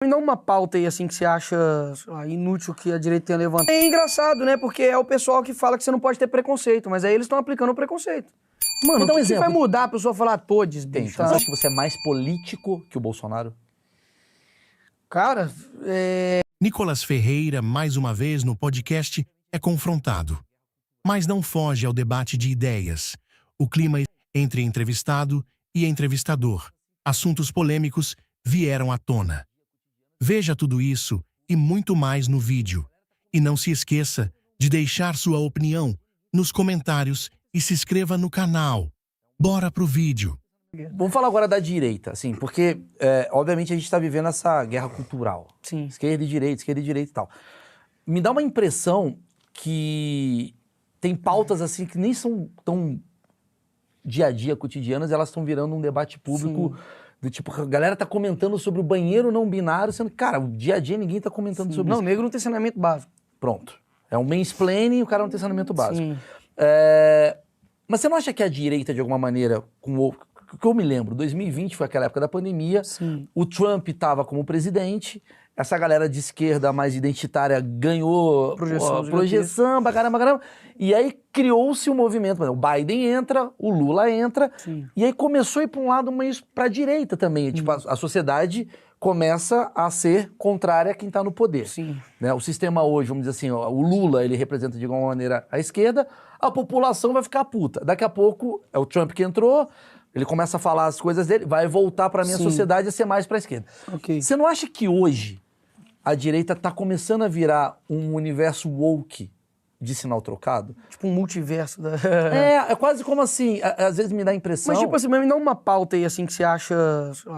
Me dá uma pauta aí, assim, que você acha inútil que a direita tenha levantado. É engraçado, né? Porque é o pessoal que fala que você não pode ter preconceito, mas aí eles estão aplicando o preconceito. Mano, Vou dar um o que exemplo. vai mudar a pessoa falar todes, bicho? Você acha que você é mais político que o Bolsonaro? Cara, Nicolas Ferreira, mais uma vez no podcast, é confrontado. Mas não foge ao debate de ideias. O clima entre entrevistado e entrevistador. Assuntos polêmicos vieram à tona. Veja tudo isso e muito mais no vídeo. E não se esqueça de deixar sua opinião nos comentários e se inscreva no canal. Bora pro vídeo. Vamos falar agora da direita, assim, porque, obviamente, a gente está vivendo essa guerra cultural. Sim. Esquerda e direita e tal. Me dá uma impressão que tem pautas, assim, que nem são tão dia a dia, cotidianas, elas estão virando um debate público. Sim. Do tipo, a galera tá comentando sobre o banheiro não binário, sendo que, cara, o dia a dia ninguém tá comentando sobre isso. não, negro não tem saneamento básico. Pronto. É um mansplaining e o cara não tem saneamento básico. Sim. Mas você não acha que a direita, de alguma maneira, que eu me lembro, 2020 foi aquela época da pandemia, Sim. o Trump estava como presidente, essa galera de esquerda mais identitária ganhou projeção, pra caramba, e aí criou-se um movimento, o Biden entra, o Lula entra, Sim. e aí começou a ir para um lado mais para a direita também, tipo, a sociedade começa a ser contrária a quem está no poder. Sim. Né? O sistema hoje, vamos dizer assim, ó, o Lula, ele representa de alguma maneira a esquerda, a população vai ficar puta. Daqui a pouco, é o Trump que entrou, ele começa a falar as coisas dele, vai voltar para a minha sociedade a ser mais para a esquerda. Ok. Você não acha que hoje a direita está começando a virar um universo woke de sinal trocado? Tipo um multiverso da... É quase como assim, às vezes me dá a impressão... Mas, tipo assim, me dá uma pauta aí, assim, que você acha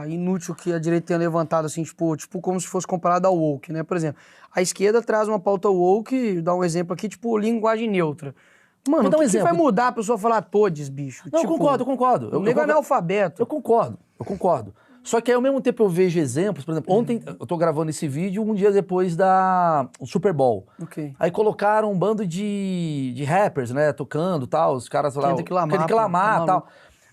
inútil que a direita tenha levantado, assim, tipo como se fosse comparado ao woke, né? Por exemplo, a esquerda traz uma pauta woke, dá um exemplo aqui, tipo, linguagem neutra. Mano, o que vai mudar a pessoa falar todes, bicho? Não, tipo, eu concordo. O nego é analfabeto. Eu concordo. Só que aí, ao mesmo tempo, eu vejo exemplos. Por exemplo, ontem, eu tô gravando esse vídeo um dia depois da Super Bowl. Ok. Aí colocaram um bando de rappers, né, tocando e tal, os caras lá... Kendrick Lamar, Kendrick Lamar e tal. maluco.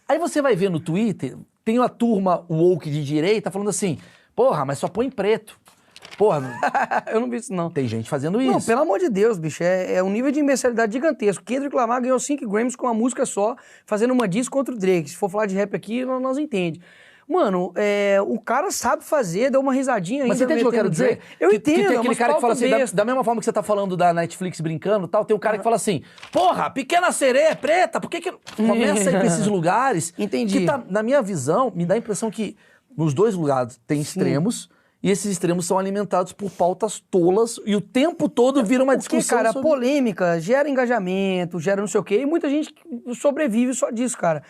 Aí você vai ver no Twitter, tem uma turma woke de direita falando assim, porra, mas só põe preto. Porra, Eu não vi isso, não. tem gente fazendo isso. Não, pelo amor de Deus, bicho, é um nível de imbecilidade gigantesco. Kendrick Lamar ganhou 5 Grammys com uma música só, fazendo uma diss contra o Drake. Se for falar de rap aqui, nós entendemos. Mano, o cara sabe fazer, deu uma risadinha ainda. Mas você entende o que eu quero dizer? Eu entendo, que tem aquele umas cara que fala assim, pautas da mesma forma que você tá falando da Netflix brincando e tal, tem um cara que fala assim, porra, Pequena Sereia é preta, por que começa a ir pra esses lugares? Entendi. Que tá, na minha visão, me dá a impressão que nos dois lugares tem extremos, e esses extremos são alimentados por pautas tolas, e o tempo todo vira uma discussão Porque, cara, sobre... polêmica gera engajamento, gera não sei o quê, e muita gente sobrevive só disso, cara.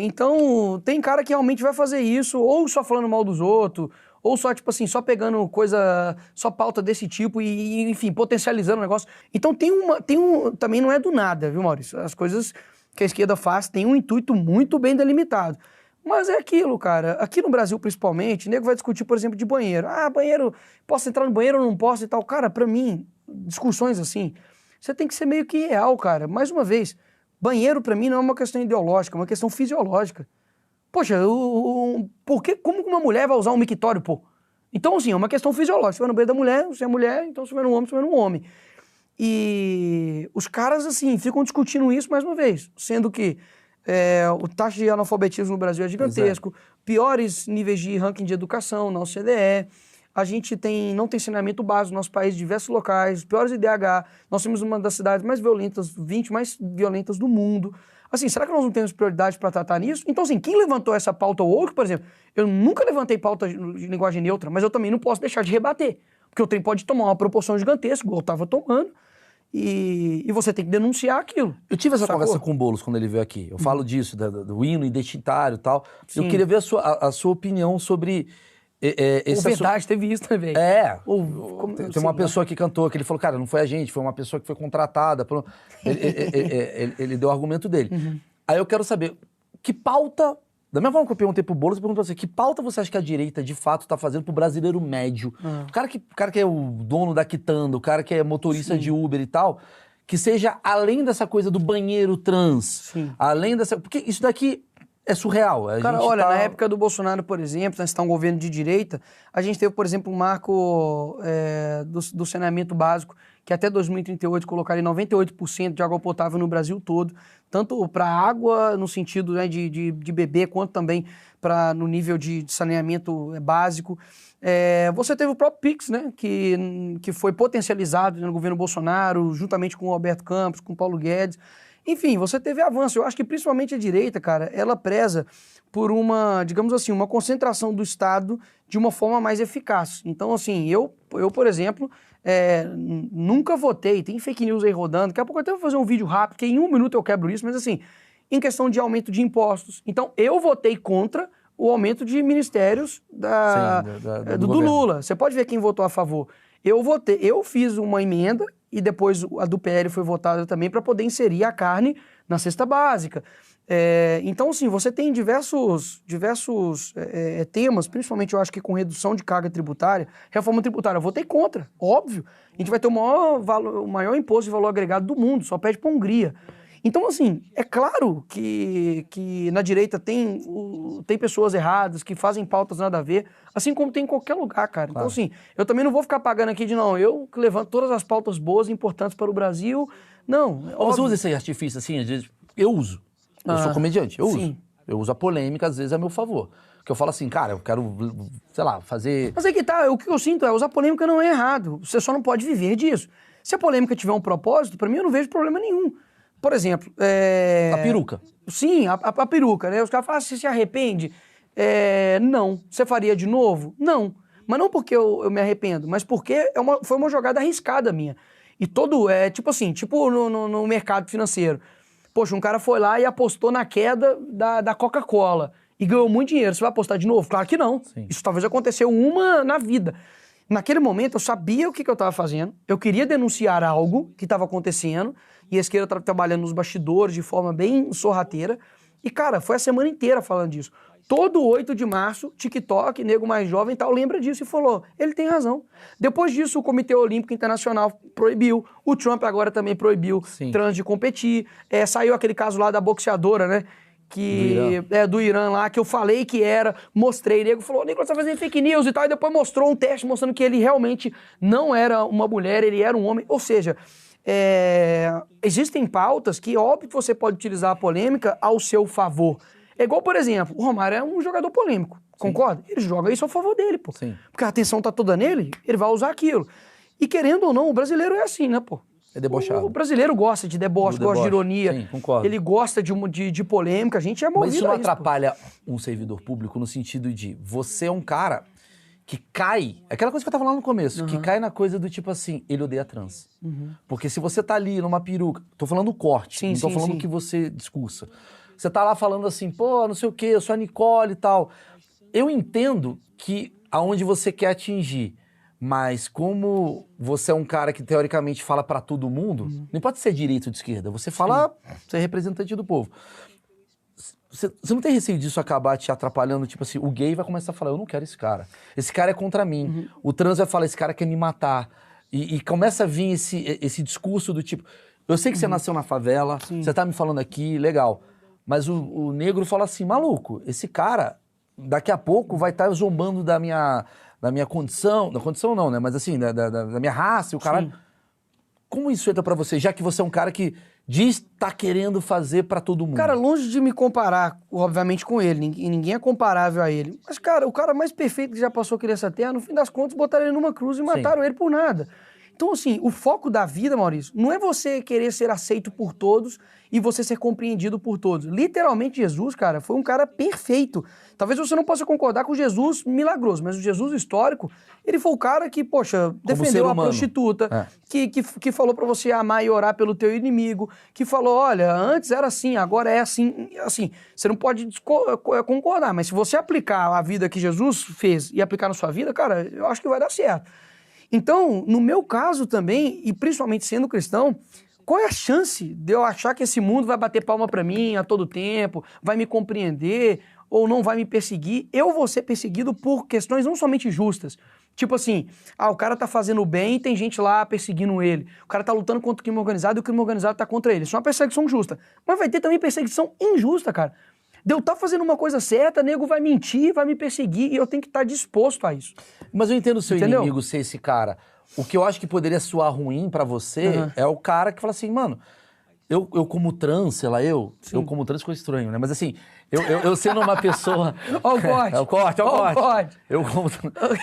Então, tem cara que realmente vai fazer isso, ou só falando mal dos outros, ou só, tipo assim, só pegando coisa, só pauta desse tipo e enfim, potencializando o negócio. Então também não é do nada, viu, Maurício? As coisas que a esquerda faz têm um intuito muito bem delimitado. Mas é aquilo, cara. Aqui no Brasil, principalmente, o nego vai discutir, por exemplo, de banheiro. Ah, banheiro, posso entrar no banheiro ou não posso e tal. Cara, pra mim, discussões assim, você tem que ser meio que real, cara. Mais uma vez, banheiro, pra mim, não é uma questão ideológica, é uma questão fisiológica. Poxa, como uma mulher vai usar um mictório, pô? Então, assim, é uma questão fisiológica. Você vai no banheiro da mulher, você é mulher, então você vai no homem, você vai no homem. E os caras, assim, ficam discutindo isso mais uma vez, sendo que o taxa de analfabetismo no Brasil é gigantesco, piores níveis de ranking de educação na OCDE, a gente não tem saneamento básico no nosso país, diversos locais, piores IDH, nós temos uma das cidades mais violentas, 20 mais violentas do mundo. Assim, será que nós não temos prioridade para tratar nisso? Então, assim, quem levantou essa pauta woke, por exemplo, eu nunca levantei pauta de linguagem neutra, mas eu também não posso deixar de rebater, porque o trem pode tomar uma proporção gigantesca, igual eu estava tomando, e você tem que denunciar aquilo. Eu tive essa Sacou? conversa com o Boulos quando ele veio aqui. Eu falo disso, do hino identitário e tal. Sim. Eu queria ver a sua opinião sobre... Ou verdade, teve isso também. Tem uma pessoa que cantou, que ele falou, cara, não foi a gente, foi uma pessoa que foi contratada. Ele deu o argumento dele. Aí eu quero saber, que pauta... Da mesma forma que eu perguntei pro Boulos, eu pergunto assim, que pauta você acha que a direita, de fato, tá fazendo pro brasileiro médio? O cara que é o dono da quitanda, o cara que é motorista de Uber e tal, que seja além dessa coisa do banheiro trans, além dessa... Porque isso daqui é surreal. Cara, olha, na época do Bolsonaro, por exemplo, nós está um governo de direita, a gente teve, por exemplo, um marco do saneamento básico, que até 2038 colocaria 98% de água potável no Brasil todo, tanto para água, no sentido, né, de beber, quanto também no nível de saneamento básico. Você teve o próprio Pix, né, que foi potencializado no governo Bolsonaro, juntamente com o Alberto Campos, com o Paulo Guedes. Enfim, você teve avanço. Eu acho que principalmente a direita, cara, ela preza por uma, digamos assim, uma concentração do Estado de uma forma mais eficaz. Então, assim, eu por exemplo, nunca votei, tem fake news aí rodando, daqui a pouco eu até vou fazer um vídeo rápido, que em 1 minuto eu quebro isso, mas assim, em questão de aumento de impostos. Então, eu votei contra o aumento de ministérios do Lula. Você pode ver quem votou a favor. Eu fiz uma emenda e depois a do PL foi votada também para poder inserir a carne na cesta básica. Então, assim, você tem diversos temas, principalmente eu acho que com redução de carga tributária, reforma tributária, eu votei contra, óbvio. A gente vai ter o maior imposto de valor agregado do mundo, só pede para a Hungria. Então, assim, é claro que na direita tem pessoas erradas, que fazem pautas nada a ver, assim como tem em qualquer lugar, cara. Claro. Então, assim, eu também não vou ficar pagando aqui eu que levanto todas as pautas boas e importantes para o Brasil. Não. Você usa esse artifício, assim, às vezes, eu uso. Eu sou comediante, eu uso. Eu uso a polêmica, às vezes, a meu favor. Porque eu falo assim, cara, eu quero, sei lá, fazer... Mas é que tá, o que eu sinto usar polêmica não é errado. Você só não pode viver disso. Se a polêmica tiver um propósito, pra mim eu não vejo problema nenhum. Por exemplo... A peruca. Sim, a peruca, né? Os caras falam, você se arrepende? Não. Você faria de novo? Não. Mas não porque eu me arrependo, mas porque foi uma jogada arriscada minha. E tipo no mercado financeiro. Poxa, um cara foi lá e apostou na queda da Coca-Cola e ganhou muito dinheiro. Você vai apostar de novo? Claro que não. Sim. Isso talvez aconteceu uma na vida. Naquele momento, eu sabia o que eu estava fazendo, eu queria denunciar algo que estava acontecendo, e a esquerda estava trabalhando nos bastidores de forma bem sorrateira. E, cara, foi a semana inteira falando disso. Todo 8 de março, TikTok, nego mais jovem e tal, lembra disso e falou, ele tem razão. Depois disso, o Comitê Olímpico Internacional proibiu, o Trump agora também proibiu trans de competir, saiu aquele caso lá da boxeadora, né, do Irã lá, que eu falei que era, mostrei, nego falou, Nicolas, você tá fazendo fake news e tal, e depois mostrou um teste mostrando que ele realmente não era uma mulher, ele era um homem, ou seja... existem pautas que, óbvio que você pode utilizar a polêmica ao seu favor. É igual, por exemplo, o Romário é um jogador polêmico, concorda? Ele joga isso a favor dele, pô. Sim. Porque a atenção tá toda nele, ele vai usar aquilo. E querendo ou não, o brasileiro é assim, né, pô? É debochado. O brasileiro gosta de deboche, gosta de ironia. Sim, concordo. Ele gosta de polêmica, a gente é movido. Mas isso não atrapalha um servidor público no sentido de você é um cara que cai, aquela coisa que eu tava lá no começo, que cai na coisa do tipo assim, ele odeia trans. Porque se você tá ali numa peruca, tô falando o corte, não tô falando o que você discursa. Você tá lá falando assim, pô, não sei o quê, eu sou a Nicole e tal. Eu entendo que aonde você quer atingir, mas como você é um cara que teoricamente fala pra todo mundo, não pode ser direita ou de esquerda, você fala, você é representante do povo. Você não tem receio disso acabar te atrapalhando? Tipo assim, o gay vai começar a falar, eu não quero esse cara. Esse cara é contra mim. O trans vai falar, esse cara quer me matar. E começa a vir esse discurso do tipo, eu sei que você nasceu na favela, você tá me falando aqui, legal. Mas o negro fala assim, maluco, esse cara, daqui a pouco vai estar zombando da minha condição, da condição não, né? Mas assim, da minha raça, o cara... Como isso entra pra você, já que você é um cara que diz tá querendo fazer pra todo mundo? Cara, longe de me comparar, obviamente, com ele, ninguém é comparável a ele. Mas, cara, o cara mais perfeito que já passou aqui nessa terra, no fim das contas, botaram ele numa cruz e mataram ele por nada. Então, assim, o foco da vida, Maurício, não é você querer ser aceito por todos e você ser compreendido por todos. Literalmente, Jesus, cara, foi um cara perfeito. Talvez você não possa concordar com o Jesus milagroso, mas o Jesus histórico, ele foi o cara que, poxa, defendeu a prostituta, que falou pra você amar e orar pelo teu inimigo, que falou, olha, antes era assim, agora é assim. Assim, você não pode concordar, mas se você aplicar a vida que Jesus fez e aplicar na sua vida, cara, eu acho que vai dar certo. Então, no meu caso também, e principalmente sendo cristão, qual é a chance de eu achar que esse mundo vai bater palma pra mim a todo tempo, vai me compreender ou não vai me perseguir? Eu vou ser perseguido por questões não somente justas. Tipo assim, o cara tá fazendo bem e tem gente lá perseguindo ele. O cara tá lutando contra o crime organizado e o crime organizado tá contra ele. Isso é uma perseguição justa. Mas vai ter também perseguição injusta, cara. De eu estar fazendo uma coisa certa, nego vai mentir, vai me perseguir, e eu tenho que estar disposto a isso. Mas eu entendo o seu Entendeu? inimigo ser esse cara. O que eu acho que poderia soar ruim pra você é o cara que fala assim, mano, eu como trans, sei lá, eu como trans ficou estranho, né? Mas assim, eu sendo uma pessoa... Ó o corte. É o corte, ó o Ó o corte. corte.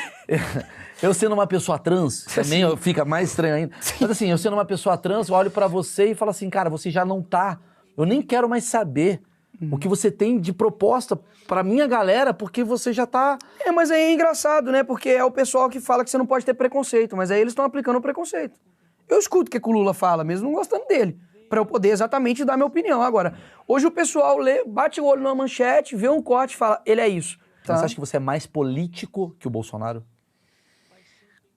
Eu sendo uma pessoa trans, também fica mais estranho ainda. Mas assim, eu sendo uma pessoa trans, eu olho pra você e falo assim, cara, você já não tá... Eu nem quero mais saber o que você tem de proposta pra minha galera, porque você já tá... Mas aí é engraçado, né? Porque é o pessoal que fala que você não pode ter preconceito, mas aí eles estão aplicando o preconceito. Eu escuto o que o Lula fala, mesmo não gostando dele, pra eu poder exatamente dar minha opinião. Agora, hoje o pessoal lê, bate o olho numa manchete, vê um corte e fala, ele é isso. Tá? Você acha que você é mais político que o Bolsonaro?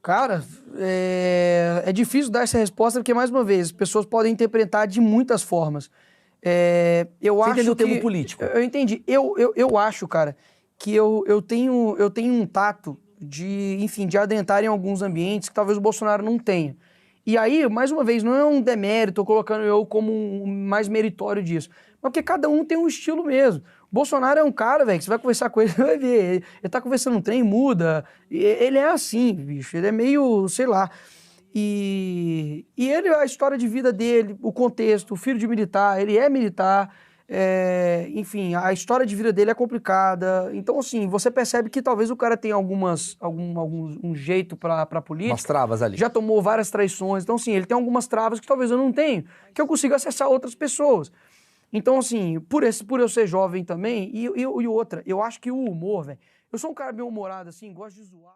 Cara, é difícil dar essa resposta porque, mais uma vez, as pessoas podem interpretar de muitas formas. Você entendeu o termo político? Eu entendi. Eu acho, cara, que eu tenho um tato de, enfim, de adentrar em alguns ambientes que talvez o Bolsonaro não tenha. E aí, mais uma vez, não é um demérito, tô colocando eu como um mais meritório disso. Mas porque cada um tem um estilo mesmo. O Bolsonaro é um cara, velho, que você vai conversar com ele, você vai ver. Ele tá conversando no trem, muda. Ele é assim, bicho. Ele é meio, sei lá. E ele, a história de vida dele, o contexto, o filho de militar, ele é militar. Enfim, a história de vida dele é complicada. Então, assim, você percebe que talvez o cara tenha um jeito pra política. Umas travas ali. Já tomou várias traições. Então, assim, ele tem algumas travas que talvez eu não tenha, que eu consiga acessar outras pessoas. Então, assim, por eu ser jovem também, e outra, eu acho que o humor, velho, eu sou um cara bem humorado, assim, gosto de zoar.